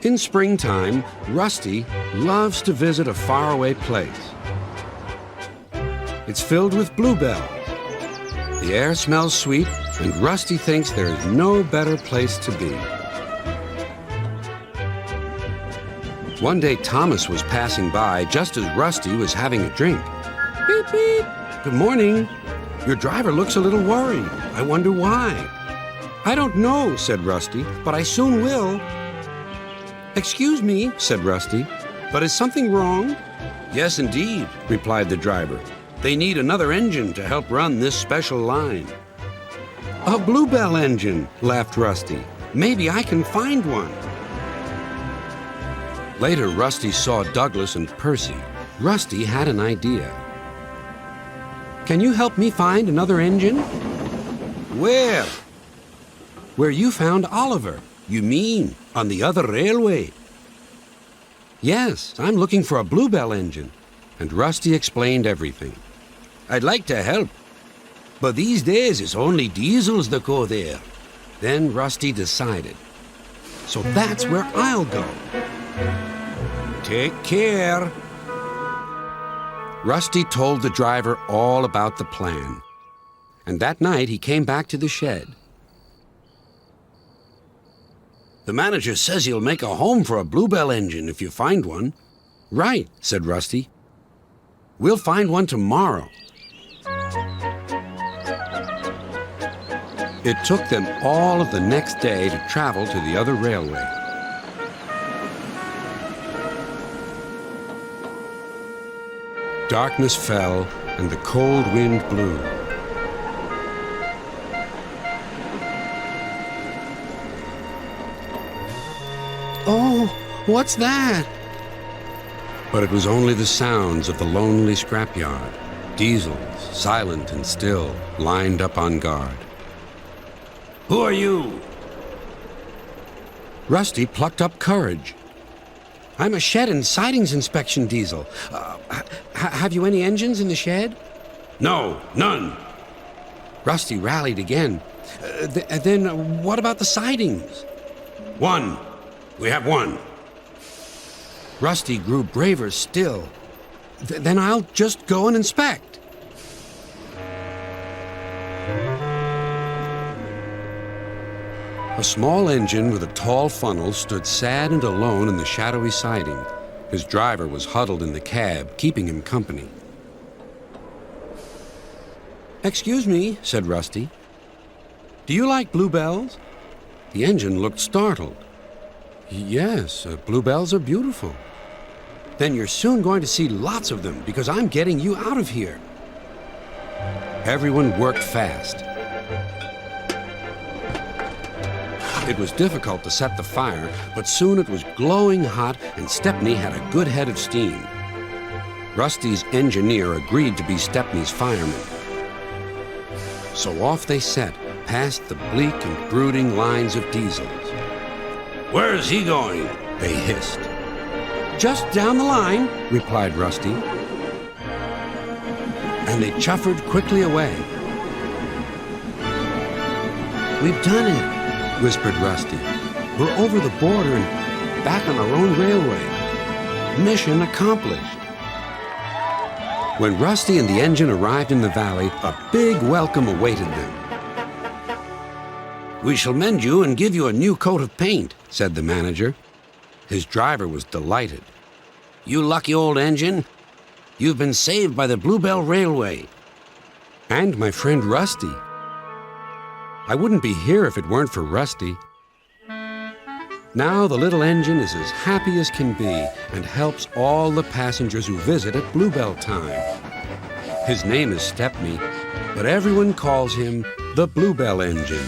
In springtime, Rusty loves to visit a faraway place. It's filled with bluebells. The air smells sweet, and Rusty thinks there is no better place to be. One day, Thomas was passing by just as Rusty was having a drink. Beep, beep. Good morning. Your driver looks a little worried. I wonder why. I don't know, said Rusty, but I soon will. Excuse me, said Rusty, but is something wrong? Yes, indeed, replied the driver. They need another engine to help run this special line. A bluebell engine, laughed Rusty. Maybe I can find one. Later, Rusty saw Douglas and Percy. Rusty had an idea. Can you help me find another engine? Where? Where you found Oliver. You mean on the other railway? Yes, I'm looking for a bluebell engine. And Rusty explained everything. I'd like to help, but these days it's only diesels that go there. Then Rusty decided. So that's where I'll go. Take care. Rusty told the driver all about the plan. And that night he came back to the shed. The manager says he'll make a home for a bluebell engine if you find one. Right, said Rusty. We'll find one tomorrow. It took them all of the next day to travel to the other railway. Darkness fell and the cold wind blew. Oh, what's that? But it was only the sounds of the lonely scrapyard. Diesels, silent and still, lined up on guard. Who are you? Rusty plucked up courage. I'm a shed and sidings inspection diesel. Have you any engines in the shed? No, none. Rusty rallied again. Then what about the sidings? One. We have one. Rusty grew braver still. Then I'll just go and inspect. A small engine with a tall funnel stood sad and alone in the shadowy siding. His driver was huddled in the cab, keeping him company. Excuse me, said Rusty. Do you like bluebells? The engine looked startled. Yes, bluebells are beautiful. Then you're soon going to see lots of them because I'm getting you out of here. Everyone worked fast. It was difficult to set the fire, but soon it was glowing hot and Stepney had a good head of steam. Rusty's engineer agreed to be Stepney's fireman. So off they set, past the bleak and brooding lines of diesels. Where is he going? They hissed. Just down the line, replied Rusty. And they chuffered quickly away. We've done it, whispered Rusty. We're over the border and back on our own railway. Mission accomplished. When Rusty and the engine arrived in the valley, a big welcome awaited them. We shall mend you and give you a new coat of paint, said the manager. His driver was delighted. You lucky old engine. You've been saved by the Bluebell Railway. And my friend Rusty. I wouldn't be here if it weren't for Rusty. Now the little engine is as happy as can be and helps all the passengers who visit at Bluebell time. His name is Stepney, but everyone calls him the Bluebell Engine.